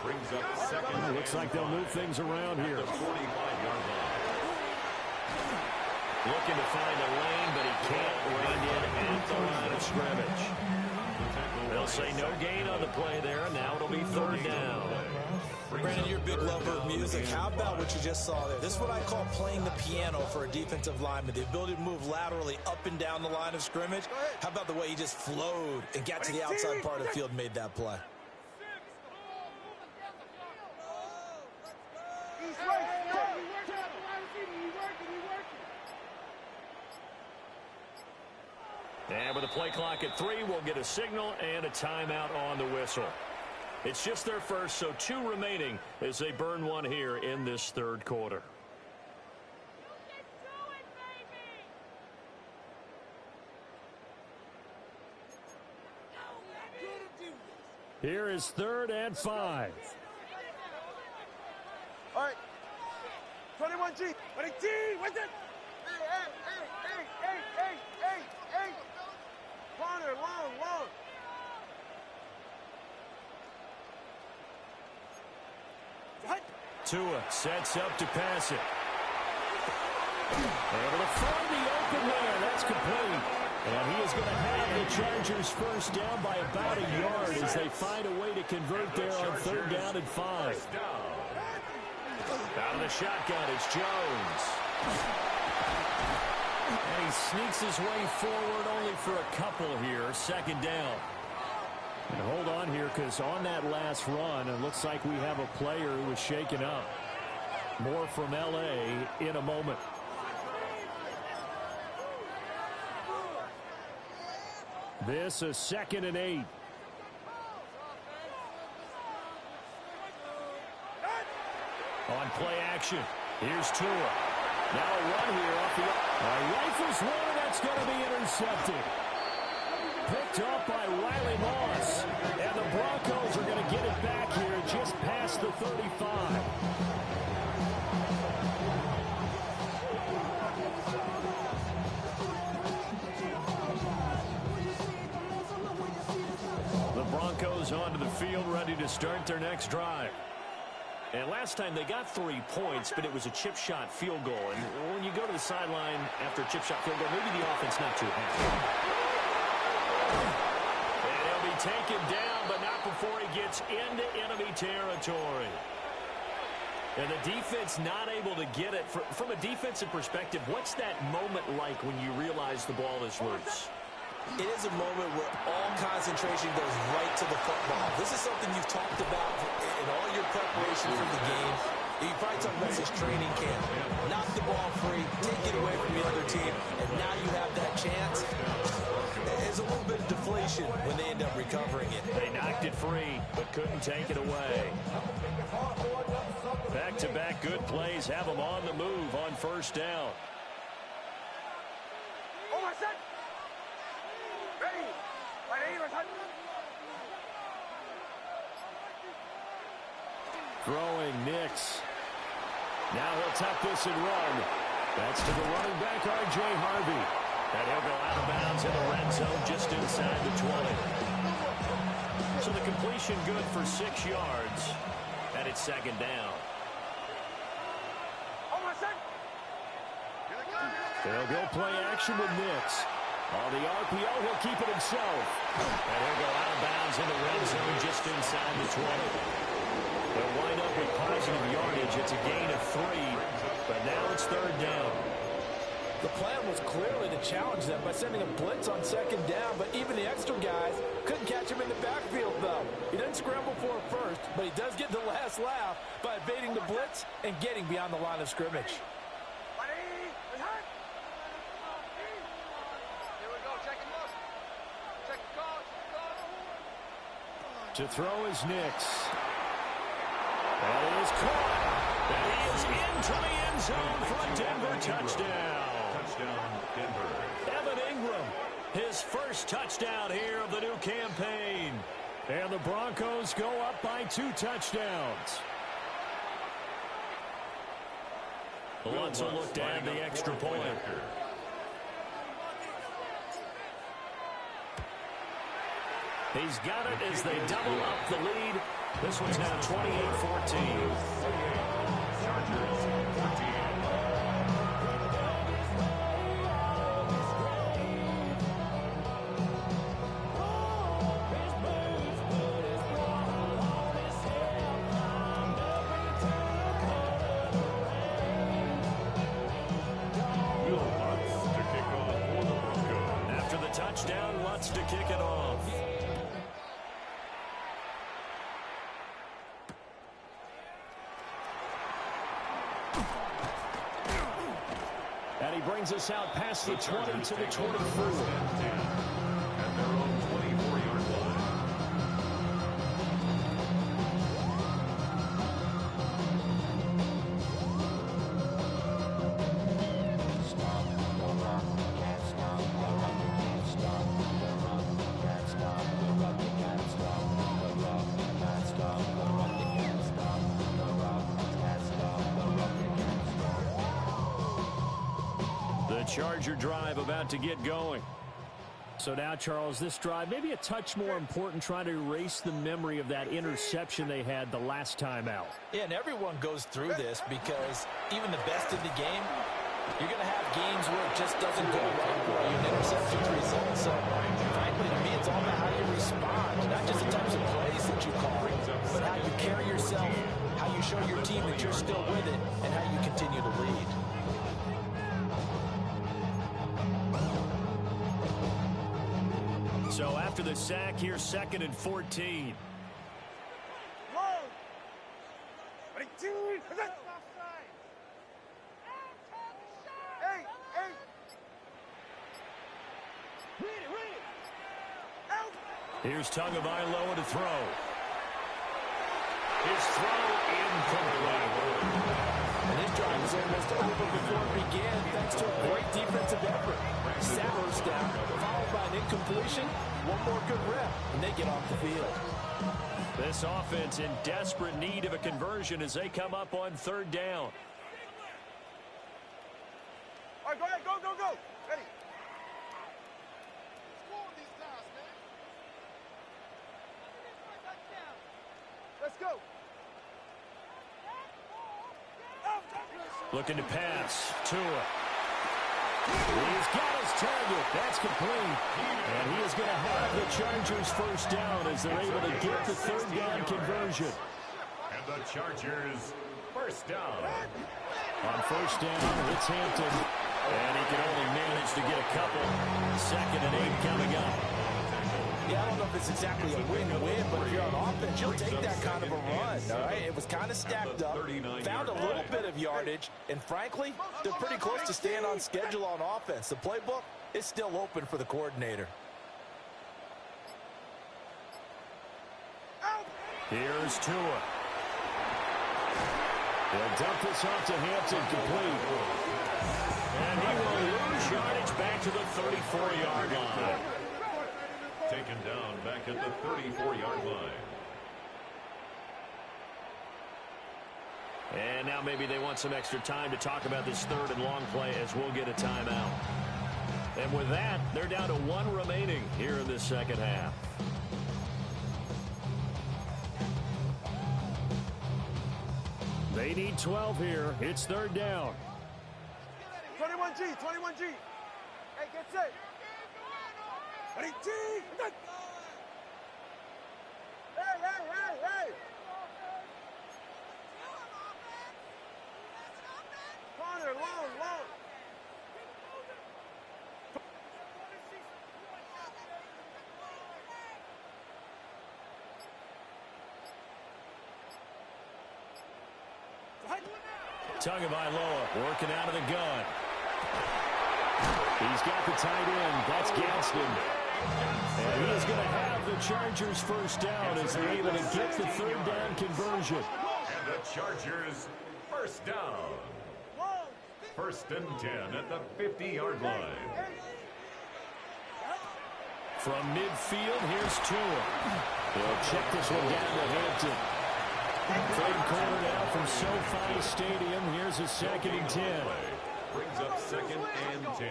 [SPEAKER 5] Brings up 2nd.
[SPEAKER 3] Looks like they'll move things around here.
[SPEAKER 5] The 45-yard line.
[SPEAKER 3] Looking to find a lane, but he can't rein in at the line of scrimmage. They'll say no gain on the play there, and now it'll be 3rd down.
[SPEAKER 4] Brandon, you're a big lover of music. How about what you just saw there? This is what I call playing the piano for a defensive lineman. The ability to move laterally up and down the line of scrimmage. How about the way he just flowed and got to the outside part of the field and made that play?
[SPEAKER 3] And with the play clock at 3, we'll get a signal and a timeout on the whistle. It's just their first, so 2 remaining as they burn one here in this 3rd quarter. Here is 3rd and 5.
[SPEAKER 6] All right. 21G. 20T. What's it? Hey. Corner, long.
[SPEAKER 3] Tua sets up to pass it. Able to find the open man. That's complete. And he is going to have the Chargers first down by about a yard as they find a way to convert there on 3rd down and 5. Out of the shotgun, it's Jones. And he sneaks his way forward only for a couple here. 2nd down. And hold on here, because on that last run, it looks like we have a player who was shaken up. More from L.A. in a moment. This is 2nd and 8. On play action, here's Tua. Now a run here off the rifles one, and that's going to be intercepted. Picked up by Riley Moss. And the Broncos are going to get it back here just past the 35. The Broncos onto the field, ready to start their next drive. And last time they got 3 points, but it was a chip shot field goal. And when you go to the sideline after a chip shot field goal, maybe the offense not too happy. And he'll be taken down, but not before he gets into enemy territory. And the defense not able to get it. From a defensive perspective, what's that moment like when you realize the ball is loose?
[SPEAKER 4] It is a moment where all concentration goes right to the football. This is something you've talked about in all your preparation for the game. You probably talked about this training camp. Knock the ball free, take it away from the other team, and now you have that chance. There's a little bit of deflation when they end up recovering it.
[SPEAKER 3] They knocked it free, but couldn't take it away. Back-to-back good plays have them on the move on 1st down. Throwing Nix. Now he'll tuck this and run. That's to the running back, R.J. Harvey. And he'll go out of bounds in the red zone just inside the 20. So the completion good for 6 yards. And it's 2nd down. They'll go play action with Nix. On the RPO, he'll keep it himself. And he'll go out of bounds in the red zone just inside the 20. They'll wind up with positive yardage. It's a gain of 3, but now it's 3rd down.
[SPEAKER 4] The plan was clearly to challenge them by sending a blitz on 2nd down, but even the extra guys couldn't catch him in the backfield, though. He didn't scramble for it first, but he does get the last laugh by evading the blitz and getting beyond the line of scrimmage.
[SPEAKER 3] To throw is Nix. That is caught. And he is into the end zone for a Denver touchdown.
[SPEAKER 5] Touchdown, Denver.
[SPEAKER 3] Evan Ingram, his first touchdown here of the new campaign. And the Broncos go up by 2 touchdowns. Lutz will look to add the extra point. He's got it as they double up the lead. This one's now 28-14.
[SPEAKER 5] Chargers, 14.
[SPEAKER 3] After the touchdown, Lutz to kick it off. And he brings us out past the 20 to the 24.
[SPEAKER 5] At their own 24-yard line.
[SPEAKER 3] Charger drive about to get going.
[SPEAKER 8] So now, Charles, this drive maybe a touch more important, trying to erase the memory of that interception they had the last time out.
[SPEAKER 4] Yeah, and everyone goes through this because even the best in the game, you're going to have games where it just doesn't go right for you. An interception's result. So, frankly, to me, it's all about how you respond, not just the types of plays that you call, but how you carry yourself, how you show your team that you're still with it, and how you continue to lead.
[SPEAKER 3] So after the sack, here's 2nd and 14. Here's Tagovailoa to throw. His throw incomplete.
[SPEAKER 4] And his drive was almost over before it began thanks to a great defensive effort. Sack first down, followed by an incompletion. One more good rep, and they get off the field.
[SPEAKER 3] This offense in desperate need of a conversion as they come up on 3rd down.
[SPEAKER 6] All right, go ahead, go. Ready. Let's go.
[SPEAKER 3] Looking to pass. Tua. He's got his target. That's complete. And he is going to have the Chargers first down as they're able to get the 3rd down conversion.
[SPEAKER 5] And the Chargers first down.
[SPEAKER 3] On 1st down, it's Hampton. And he can only manage to get a couple. 2nd and 8 coming up.
[SPEAKER 4] Yeah, I don't know if it's exactly a win-win, but if you're on offense, you'll take that kind of a run, all right? It was kind of stacked up, found a little bit of yardage, and frankly, they're pretty close to staying on schedule on offense. The playbook is still open for the coordinator.
[SPEAKER 3] Here's Tua. He'll dump this off to Hampton, complete. And he will lose yardage back to the 34-yard line.
[SPEAKER 5] Taken down back at the 34-yard line.
[SPEAKER 3] And now maybe they want some extra time to talk about this 3rd and long play as we'll get a timeout. And with that, they're down to 1 remaining here in this 2nd half. They need 12 here. It's 3rd down.
[SPEAKER 6] 21G. Hey, get set. Ready, G. Hey. Corner, long.
[SPEAKER 3] Tagovailoa working out of the gun. He's got the tight end. That's Gadsden. And he is going to have the Chargers first down as they're able to get the 3rd down conversion.
[SPEAKER 5] And the Chargers first down. 1st and 10 at the 50-yard line.
[SPEAKER 3] From midfield, here's Tua. He'll check this one down to Hampton. 3rd quarter now from SoFi Stadium. Here's a 2nd and 10.
[SPEAKER 5] Brings up 2nd and 10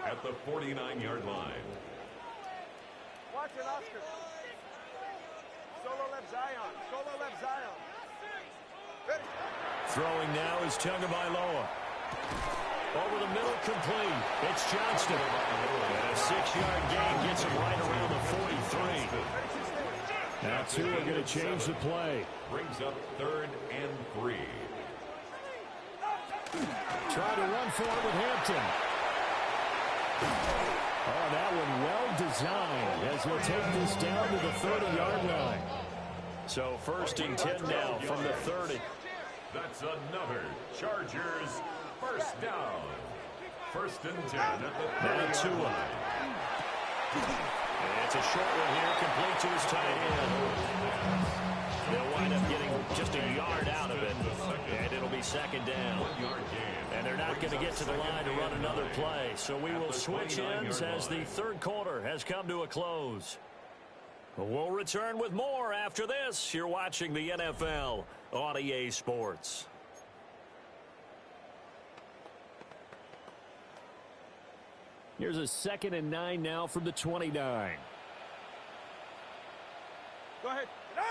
[SPEAKER 5] at the 49-yard line.
[SPEAKER 6] Watch it, Oscar. Solo left Zion. Ready.
[SPEAKER 3] Throwing now is Tagovailoa. Over the middle, complete. It's Johnston. And a 6-yard gain gets him right around the 43. Now 2 are going to change the play.
[SPEAKER 5] Brings up 3rd and 3.
[SPEAKER 3] Try to run for it with Hampton. Oh, that one well designed as he'll take this down to the 30-yard line. So 1st and 10 now from the 30.
[SPEAKER 5] That's another Chargers first down. 1st and 10 at the 30-yard line.
[SPEAKER 3] And it's a short one here, complete to his tight end. They'll wind up getting just a yard out of it, and it'll be 2nd down. And they're not going to get to the line to run another play, so we will switch ends as the 3rd quarter has come to a close. We'll return with more after this. You're watching the NFL on EA Sports. Here's a 2nd and 9 now from the 29.
[SPEAKER 6] Go ahead.
[SPEAKER 3] The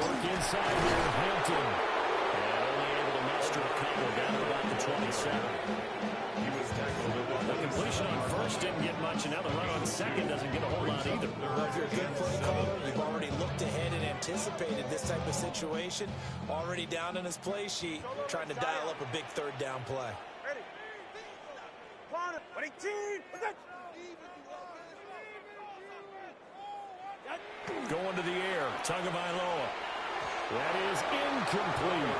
[SPEAKER 3] work inside here, Hampton. And only able to muster a couple down to about the 27.
[SPEAKER 5] He was tackled at
[SPEAKER 3] The completion on first didn't get much, and now the run on second doesn't get a whole lot either.
[SPEAKER 4] Well, if you're a good play caller, you've already looked ahead and anticipated this type of situation. Already down in his play sheet, trying to dial up a big third down play.
[SPEAKER 6] Ready. Corner. 18.
[SPEAKER 3] Going to the air, Tagovailoa. That is incomplete.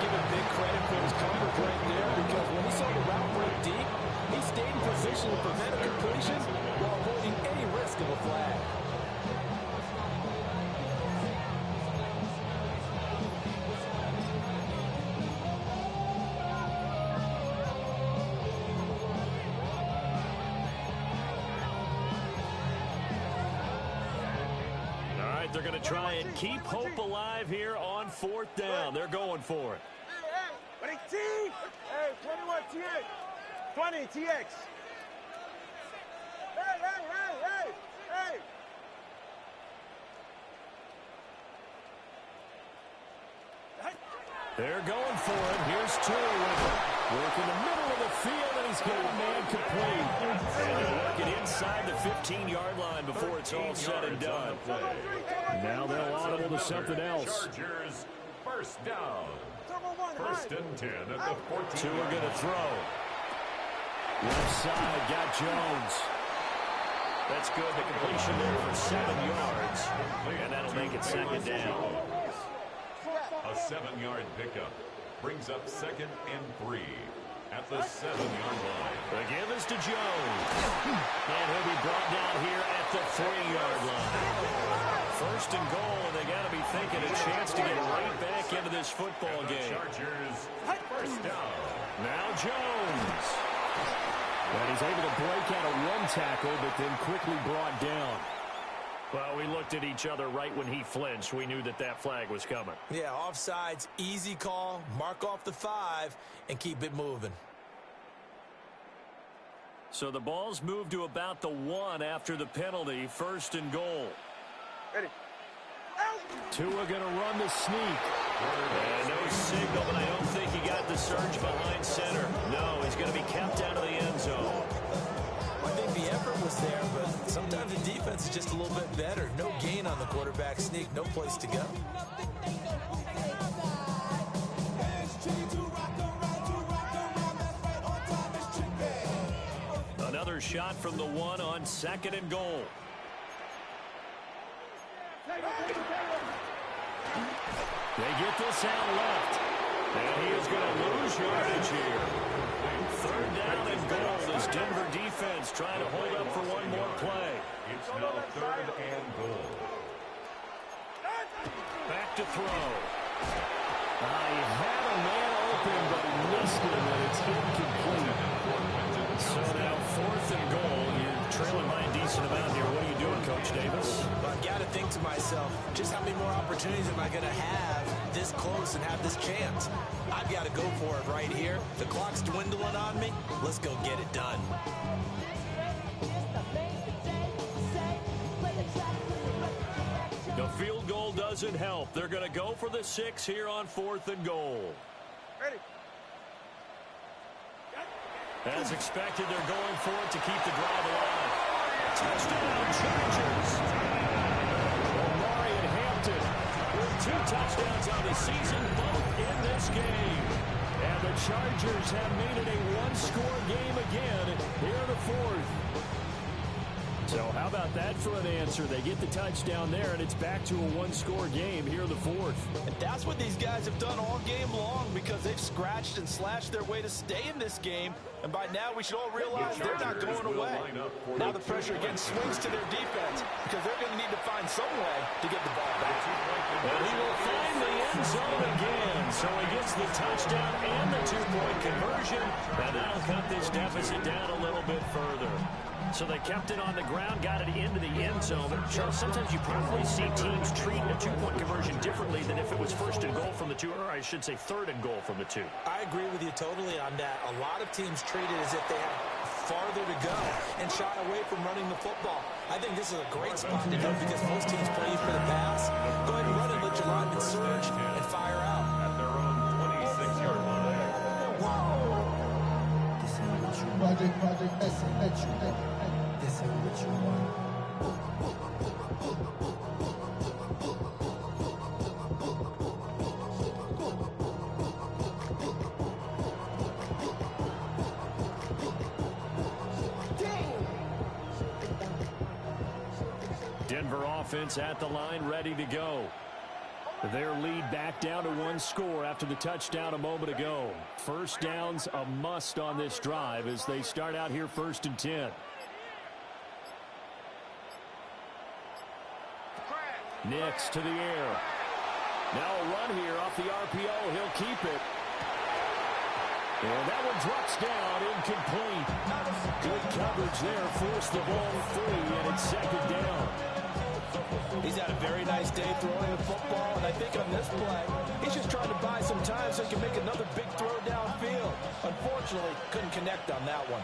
[SPEAKER 9] Give him big credit for his coverage right there, because when he saw the route break deep, he stayed in position to prevent a completion while avoiding any risk of a flag.
[SPEAKER 3] They're going to try and keep hope alive here on 4th down. They're going for it.
[SPEAKER 6] Hey, 21 TX. 20 TX. Hey.
[SPEAKER 3] They're going for it. Here's Tua with it. Work in the middle of the field, and he's got a man complete. And they'll work it inside the 15-yard line before it's all said and done. Now they'll audible to something else.
[SPEAKER 5] Chargers, first down. 1st and 10 at the 14.
[SPEAKER 3] Tua going to throw. Left side, got Jones. That's good. The completion there for 7 yards. And that'll make it 2nd down.
[SPEAKER 5] A 7-yard pickup brings up 2nd and 3 at the 7-yard line.
[SPEAKER 3] The give is to Jones. And he'll be brought down here at the 3-yard line. 1st and goal, and they got to be thinking a chance to get right back into this football game.
[SPEAKER 5] Chargers, first down.
[SPEAKER 3] Now Jones. And he's able to break out of one tackle, but then quickly brought down. Well, we looked at each other right when he flinched. We knew that that flag was coming.
[SPEAKER 4] Yeah, offsides, easy call, mark off the 5, and keep it moving.
[SPEAKER 3] So the ball's moved to about the 1 after the penalty. 1st and goal.
[SPEAKER 6] Ready.
[SPEAKER 3] Tua going to run the sneak. And no signal, but I don't think he got the surge behind center. No, he's going to be kept out of the end zone.
[SPEAKER 4] I think the effort was there, but sometimes the defense is just a little bit better. No gain on the quarterback sneak, no place to go.
[SPEAKER 3] Another shot from the 1 on 2nd and goal. They get this out left. And he is going to lose yardage here. 3rd down and goal as Denver defense trying to hold up for one more play.
[SPEAKER 5] It's now 3rd and goal.
[SPEAKER 3] Back to throw. He had a man open, but he missed him, and it's incomplete. So now 4th and goal. You're trailing by a decent amount here. What are you doing, Coach Davis?
[SPEAKER 4] Well, I've got to think to myself, just how many more opportunities am I going to have this close and have this chance? I've got to go for it right here. The clock's dwindling on me. Let's go get it done.
[SPEAKER 3] The field goal doesn't help. They're going to go for the 6 here on 4th and goal.
[SPEAKER 6] Ready.
[SPEAKER 3] As expected, they're going for it to keep the drive alive. Touchdown, Chargers. Omari and Hampton with 2 touchdowns on the season, both in this game. And the Chargers have made it a one-score game again here in the 4th. So how about that for an answer? They get the touchdown there, and it's back to a one-score game here in the 4th.
[SPEAKER 9] And that's what these guys have done all game long, because they've scratched and slashed their way to stay in this game. And by now, we should all realize they're not going away. Now the pressure again swings to their defense, because they're going to need to find some way to get the ball back.
[SPEAKER 3] Well, he will find the end zone again. So he gets the touchdown and the 2-point conversion. And that'll cut this deficit down a little bit further. So they kept it on the ground, got it into the end zone. But, Charles, sometimes you probably see teams treat a 2-point conversion differently than if it was 1st and goal from the 2, or I should say 3rd and goal from the 2.
[SPEAKER 4] I agree with you totally on that. A lot of teams treat it as if they have farther to go and shy away from running the football. I think this is a great spot to go because most teams play you for the pass. Go ahead and run and let your linemen surge and fire out.
[SPEAKER 5] At their own 26-yard line.
[SPEAKER 7] Project, this ain't what you want.
[SPEAKER 3] Denver offense at the line, ready to go. Their lead back down to one score after the touchdown a moment ago. First down's a must on this drive as they start out here 1st and 10. Nix to the air. Now a run here off the RPO. He'll keep it. And that one drops down, incomplete. Good coverage there, forced the ball free, and it's 2nd down.
[SPEAKER 4] He's had a very nice day throwing the football, and I think on this play, he's just trying to buy some time so he can make another big throw downfield. Unfortunately, couldn't connect on that one.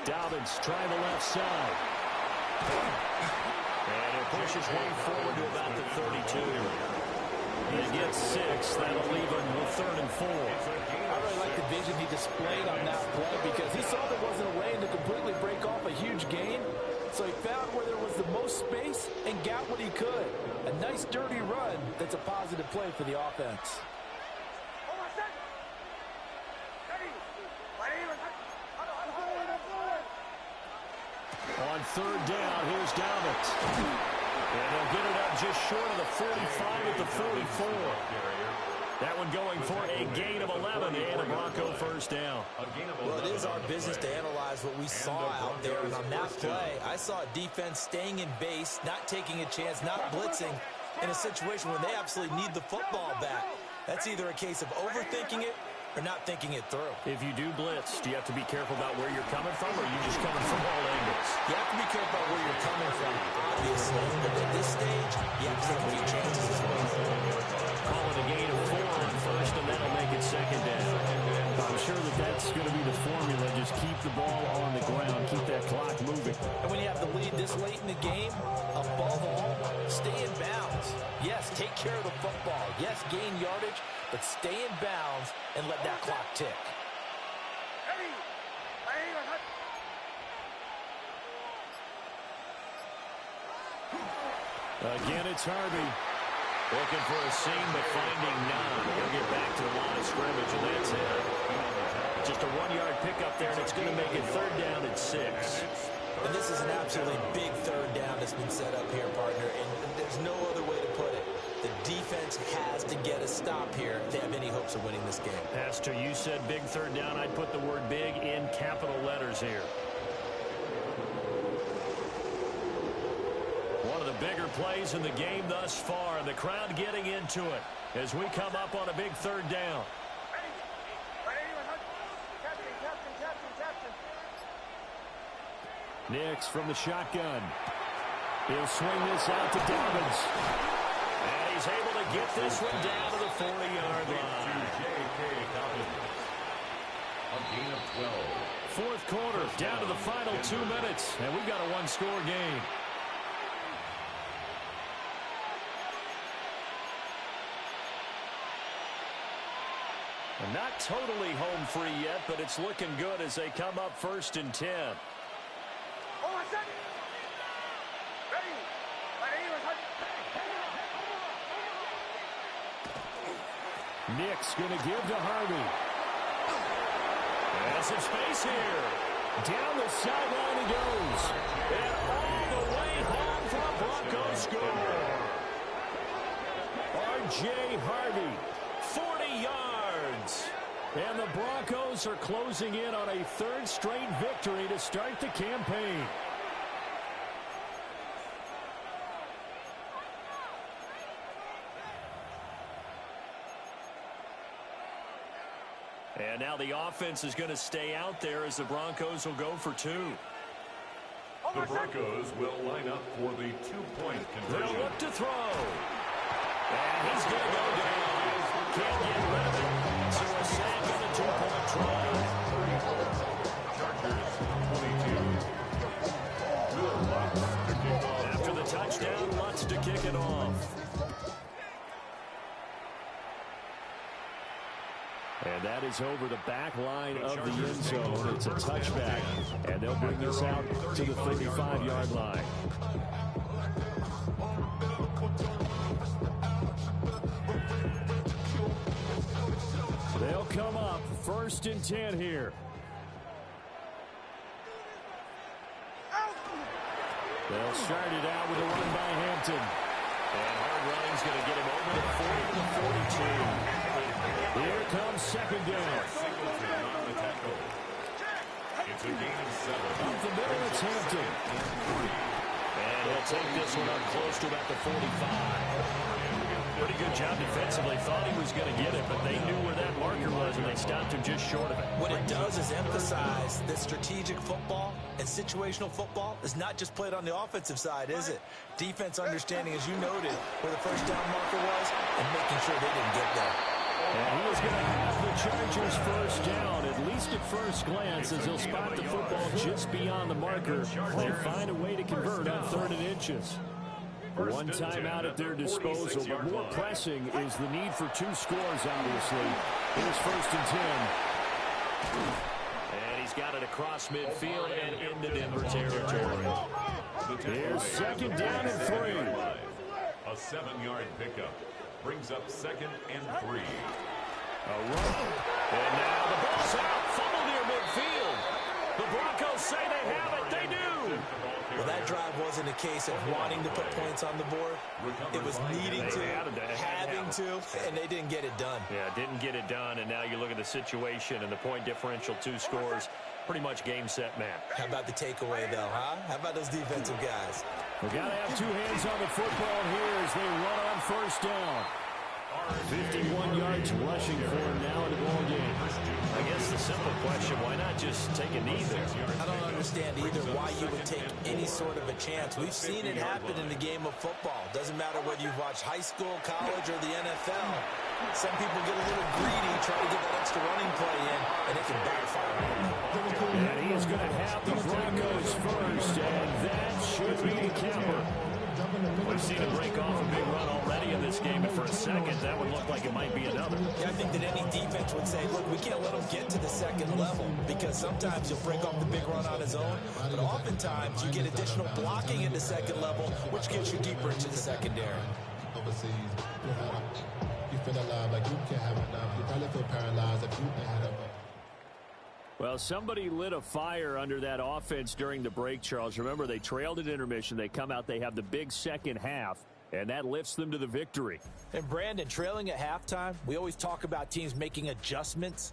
[SPEAKER 3] Dobbins trying the left side. And it pushes way forward to about the 32. He gets 6. That'll leave him with 3rd and 4.
[SPEAKER 4] I really like the vision he displayed on that play because he saw there wasn't a lane to completely break off a huge gain. So he found where there was the most space and got what he could. A nice dirty run that's a positive play for the offense.
[SPEAKER 3] On 3rd down, here's Dobbins. And he'll get it up just short of the 45 at the 44. That one going for a gain of 11 and a Bronco first down.
[SPEAKER 4] Well, it is our business to analyze what we saw out there. And on that play, I saw a defense staying in base, not taking a chance, not blitzing in a situation where they absolutely need the football back. That's either a case of overthinking it or not thinking it through.
[SPEAKER 3] If you do blitz, do you have to be careful about where you're coming from, or are you just coming from all angles?
[SPEAKER 4] You have to be careful about where you're coming from, obviously. But at this stage, you have to take a few chances as well.
[SPEAKER 3] Call it a gain of 4 on 1st, and that'll make it 2nd down. I'm sure that's going to be the formula. Just keep the ball on the ground. Keep that clock moving.
[SPEAKER 4] And when you have the lead this late in the game, above all, stay in bounds. Yes, take care of the football. Yes, gain yardage, but stay in bounds and let that clock tick.
[SPEAKER 3] Again, it's Harvey. Looking for a seam, but finding none. He'll get back to the line of scrimmage, and that's it. Just a 1-yard pickup there, and it's going to make it 3rd down and 6.
[SPEAKER 4] And this is an absolutely big 3rd down that's been set up here, partner, and there's no other way to put it. The defense has to get a stop here if they have any hopes of winning this game.
[SPEAKER 3] Pastor, you said big 3rd down. I'd put the word big in capital letters here. One of the bigger plays in the game thus far, and the crowd getting into it as we come up on a big 3rd down. Nix from the shotgun. He'll swing this out to Dobbins. And he's able to get this one down to the 40-yard line.
[SPEAKER 5] A gain of 12.
[SPEAKER 3] 4th quarter, down to the final 2 minutes, and we've got a 1-score game. And not totally home free yet, but it's looking good as they come up 1st and 10. Nix going to give to Harvey. There's some space here. Down the sideline he goes. And all the way home for a Broncos score. R.J. Harvey, 40 yards. And the Broncos are closing in on a 3rd straight victory to start the campaign. And now the offense is going to stay out there as the Broncos will go for 2.
[SPEAKER 5] The Broncos will line up for the 2-point conversion.
[SPEAKER 3] They'll look to throw. And he's going to go down. Can't get rid of it. So a
[SPEAKER 8] And that is over the back line of the end zone. It's a touchback, and they'll bring this out to the 35-yard line. They'll come up 1st and 10 here. They'll start it out with a run by Hampton.
[SPEAKER 3] And hard running's going to get him over the 40 to the 42.
[SPEAKER 8] Here comes 2nd down.
[SPEAKER 5] It's a gain of 7.
[SPEAKER 8] Up the middle, it's Hampton.
[SPEAKER 3] And he'll take this one up close to about the 45. Pretty good job defensively. Thought he was going to get it, but they knew where that marker was, and they stopped him just short of it.
[SPEAKER 4] What it does is emphasize that strategic football and situational football is not just played on the offensive side, is it? Defense understanding, as you noted, where the first down marker was and making sure they didn't get there.
[SPEAKER 8] And he is going to have the Chargers first down, at least at first glance, as he'll spot the football just beyond the marker and find a way to convert on 3rd and inches. One timeout at their disposal, but more pressing is the need for 2 scores, obviously. Here's 1st and 10.
[SPEAKER 3] And he's got it across midfield and into Denver territory.
[SPEAKER 8] Here's 2nd down and 3.
[SPEAKER 5] A 7-yard pickup brings up 2nd and 3.
[SPEAKER 3] A run. And now the ball's out. Fumble near midfield. The Broncos say they have it. They do.
[SPEAKER 4] Well, that drive wasn't a case of wanting to put points on the board. It was needing to, having to, and they didn't get it done.
[SPEAKER 3] Yeah, didn't get it done, and now you look at the situation and the point differential, 2 scores, pretty much game, set, match.
[SPEAKER 4] How about the takeaway, though, huh? How about those defensive guys?
[SPEAKER 8] We've got to have 2 hands on the football here as they run on 1st down. 51 yards rushing for him now in the ball game.
[SPEAKER 3] I guess the simple question, why not just take a knee there?
[SPEAKER 4] I don't understand either why you would take any sort of a chance. We've seen it happen in the game of football. Doesn't matter whether you've watched high school, college, or the NFL. Some people get a little greedy, try to get that extra running play in, and it can backfire on them.
[SPEAKER 8] And he is going to have the Broncos first, and that should be the counter.
[SPEAKER 3] We've seen him break off a big run already in this game, and for a second, that would look like it might be another.
[SPEAKER 4] Yeah, I think that any defense would say, look, we can't let him get to the 2nd level, because sometimes he'll break off the big run on his own, but oftentimes you get additional blocking in the 2nd level, which gets you deeper into the secondary.
[SPEAKER 7] Overseas, you feel alive like you can't have enough. You probably feel paralyzed if you can't have enough.
[SPEAKER 8] Well, somebody lit a fire under that offense during the break, Charles. Remember, they trailed at intermission. They come out, they have the big second half, and that lifts them to the victory.
[SPEAKER 4] And, Brandon, trailing at halftime, we always talk about teams making adjustments.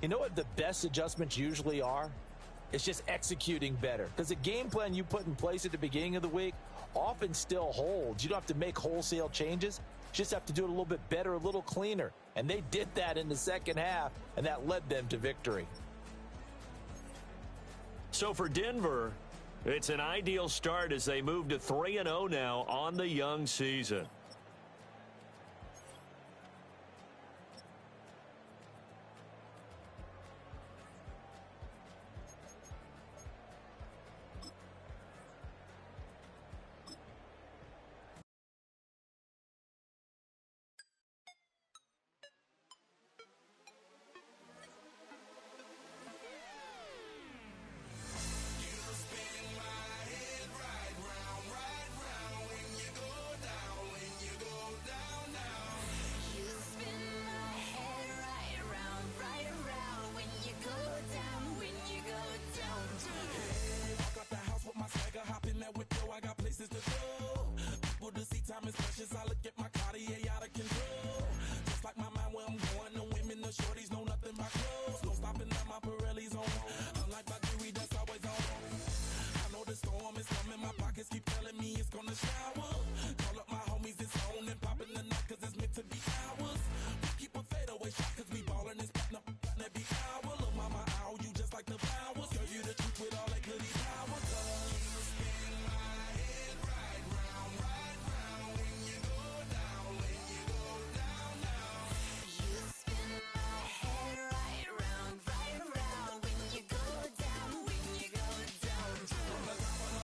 [SPEAKER 4] You know what the best adjustments usually are? It's just executing better. Because the game plan you put in place at the beginning of the week often still holds. You don't have to make wholesale changes. You just have to do it a little bit better, a little cleaner. And they did that in the second half, and that led them to victory.
[SPEAKER 3] So for Denver, it's an ideal start as they move to 3-0 now on the young season.